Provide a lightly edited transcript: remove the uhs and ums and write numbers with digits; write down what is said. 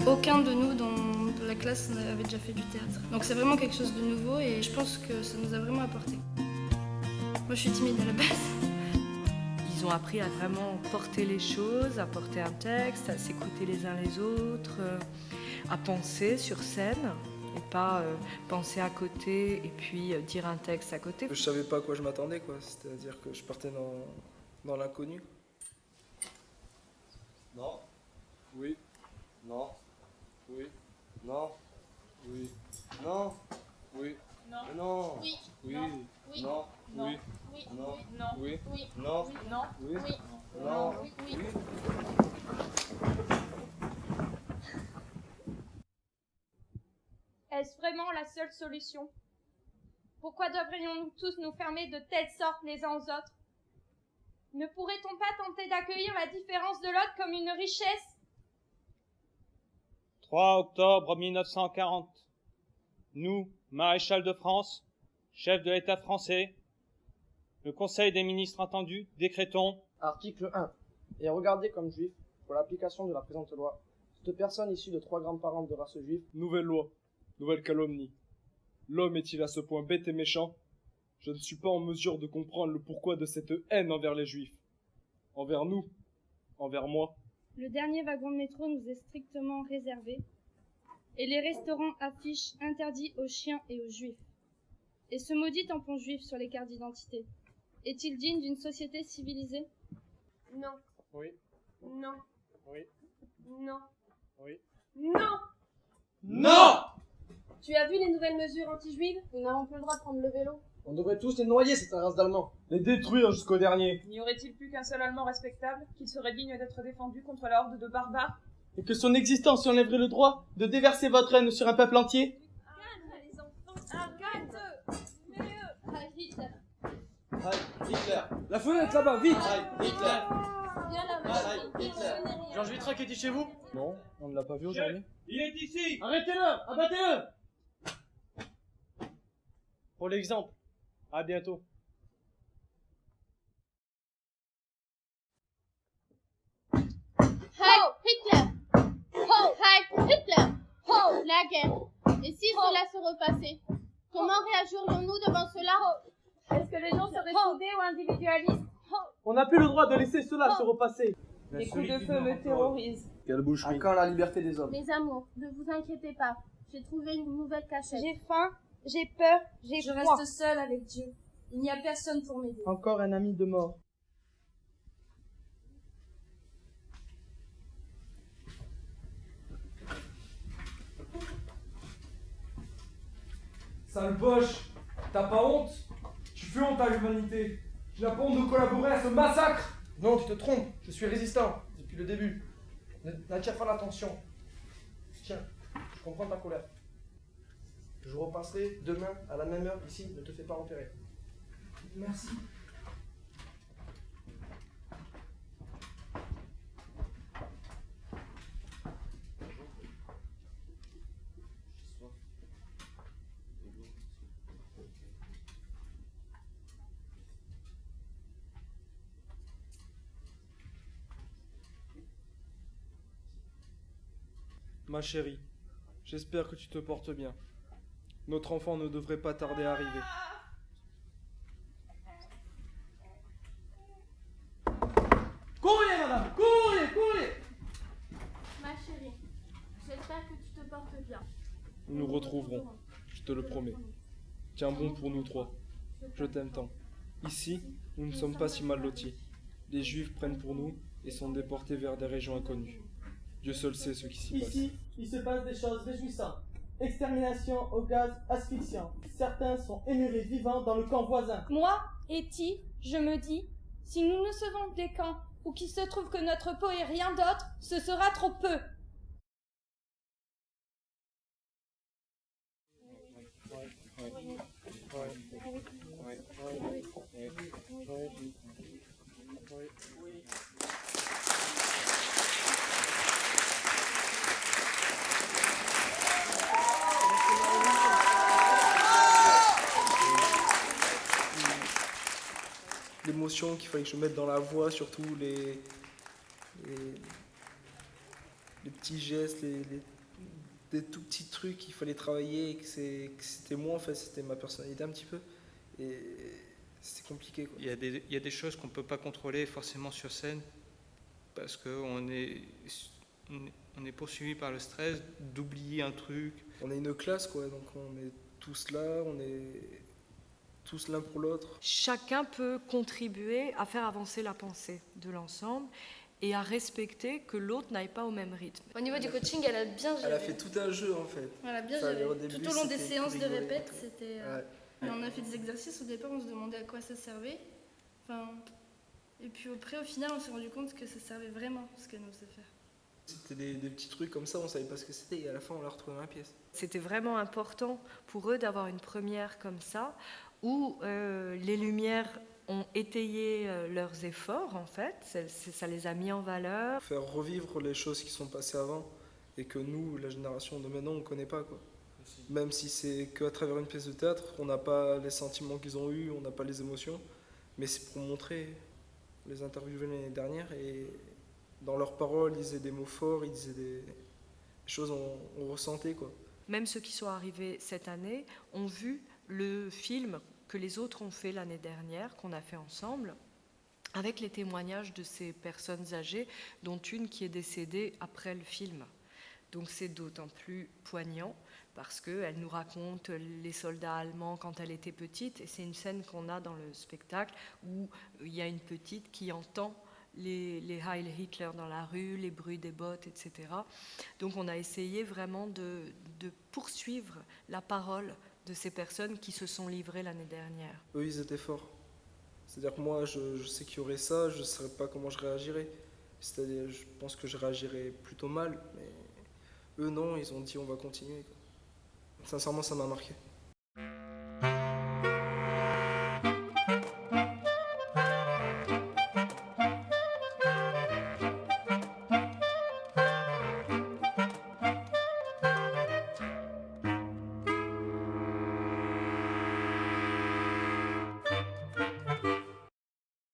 Aucun de nous dans la classe n'avait déjà fait du théâtre. Donc c'est vraiment quelque chose de nouveau et je pense que ça nous a vraiment apporté. Moi je suis timide à la base. Ils ont appris à vraiment porter les choses, à porter un texte, à s'écouter les uns les autres, à penser sur scène et pas penser à côté et puis dire un texte à côté. Je savais pas à quoi je m'attendais, quoi. C'est-à-dire que je partais dans l'inconnu. Non. Oui. Non. Oui. Non. Oui. Non. Oui. Non. Non. Oui. Oui. Oui. Non. Non. Oui. Oui. Non. Non. Oui. Oui. Non. Non. Oui. Oui. Non. Oui. Oui. Est-ce vraiment la seule solution? Pourquoi devrions-nous tous nous fermer de telle sorte les uns aux autres? Ne pourrait-on pas tenter d'accueillir la différence de l'autre comme une richesse? 3 octobre 1940. Nous, maréchal de France, chef de l'État français, le Conseil des ministres entendu, décrétons. Article 1. Et regardez comme juif, pour l'application de la présente loi, toute personne issue de 3 grands-parents de race juive. Nouvelle loi. Nouvelle calomnie. L'homme est-il à ce point bête et méchant? Je ne suis pas en mesure de comprendre le pourquoi de cette haine envers les juifs. Envers nous. Envers moi. Le dernier wagon de métro nous est strictement réservé et les restaurants affichent interdit aux chiens et aux juifs. Et ce maudit tampon juif sur les cartes d'identité, est-il digne d'une société civilisée? Non. Oui. Non. Oui. Non. Oui. Non. Non! Tu as vu les nouvelles mesures anti-juives? Nous n'avons plus le droit de prendre le vélo. On devrait tous les noyer, cette race d'Allemands. Les détruire jusqu'au dernier. N'y aurait-il plus qu'un seul Allemand respectable qui serait digne d'être défendu contre la horde de barbares? Et que son existence lui enlèverait le droit de déverser votre haine sur un peuple entier? Arrête les enfants, arrête! Mais Hitler. Heil Hitler. La fenêtre là-bas, vite! Heil Hitler. Viens là, Heil ma chérie. Hitler. Je n'ai rien. Georges Vitrac est-il chez vous? Non, on ne l'a pas vu aujourd'hui. Il est ici! Arrêtez-le! Abattez-le! Pour l'exemple. À bientôt. Heil Hitler! Ho! Heil Hitler! Ho! La guerre! Et si cela se repassait? Comment réagirions-nous devant cela? Est-ce que les gens seraient soudés ou individualistes? On n'a plus le droit de laisser cela se repasser. Les coups de feu me terrorisent. Quelle bouche. À quand la liberté des hommes? Mes amours, ne vous inquiétez pas. J'ai trouvé une nouvelle cachette. J'ai faim, j'ai peur, j'ai Je froid. reste seule avec Dieu. Il n'y a personne pour m'aider. Encore un ami de mort. Sale boche, t'as pas honte? Tu fais honte à l'humanité. Tu n'as pas honte de collaborer à ce massacre? Non, tu te trompes, je suis résistant, depuis le début. N'attire pas l'attention. Tiens, je comprends ta colère. Je repasserai demain à la même heure ici, ne te fais pas repérer. Merci. Ma chérie, j'espère que tu te portes bien. Notre enfant ne devrait pas tarder à arriver. Courez, madame! Courez! Courez! Ma chérie, j'espère que tu te portes bien. Nous nous retrouverons, je te le promets. Tiens bon pour nous trois. Je t'aime tant. Ici, nous ne sommes pas si mal lotis. Les Juifs prennent pour nous et sont déportés vers des régions inconnues. Dieu seul sait ce qui s'y passe. Ici, il se passe des choses réjouissantes. Extermination au gaz asphyxiant. Certains sont émurés vivants dans le camp voisin. Moi, Etty, je me dis, si nous ne savons des camps ou qu'il se trouve que notre peau est rien d'autre, ce sera trop peu. émotions qu'il fallait que je mette dans la voix, surtout les petits gestes, des tout petits trucs qu'il fallait travailler, et que c'était moi en fait, c'était ma personnalité un petit peu. Et c'était compliqué, quoi. Il y a des choses qu'on ne peut pas contrôler forcément sur scène parce qu'on est poursuivi par le stress d'oublier un truc. On est une classe, quoi, donc on est tous là, on est tous l'un pour l'autre. Chacun peut contribuer à faire avancer la pensée de l'ensemble et à respecter que l'autre n'aille pas au même rythme. Au niveau du coaching, elle a bien géré. Elle a fait tout un jeu en fait. Elle a bien Ça, géré. au début, Tout au long des c'était séances de rigolo. répète, c'était... Ouais. Mais on a fait des exercices, au départ on se demandait à quoi ça servait. Enfin, et puis après au final on s'est rendu compte que ça servait vraiment ce qu'elle nous faisait faire. C'était des petits trucs comme ça, on savait pas ce que c'était et à la fin on l'a retrouvé dans la pièce. C'était vraiment important pour eux d'avoir une première comme ça, où les lumières ont étayé leurs efforts en fait, ça les a mis en valeur. Faire revivre les choses qui sont passées avant et que nous, la génération de maintenant, on connaît pas, quoi. Même si c'est qu'à travers une pièce de théâtre, on n'a pas les sentiments qu'ils ont eus, on n'a pas les émotions, mais c'est pour montrer. On les interviewés l'année dernière et dans leurs paroles, ils disaient des mots forts, ils disaient des choses on ressentait, quoi. Même ceux qui sont arrivés cette année ont vu le film que les autres ont fait l'année dernière, qu'on a fait ensemble, avec les témoignages de ces personnes âgées, dont une qui est décédée après le film. Donc c'est d'autant plus poignant parce qu'elle nous raconte les soldats allemands quand elle était petite, et c'est une scène qu'on a dans le spectacle où il y a une petite qui entend les Heil Hitler dans la rue, les bruits des bottes, etc. Donc on a essayé vraiment de poursuivre la parole de ces personnes qui se sont livrées l'année dernière. Eux, ils étaient forts. C'est-à-dire que moi, je sais qu'il y aurait ça, je ne saurais pas comment je réagirais. C'est-à-dire, je pense que je réagirais plutôt mal, mais eux, non, ils ont dit on va continuer, quoi. Sincèrement, ça m'a marqué.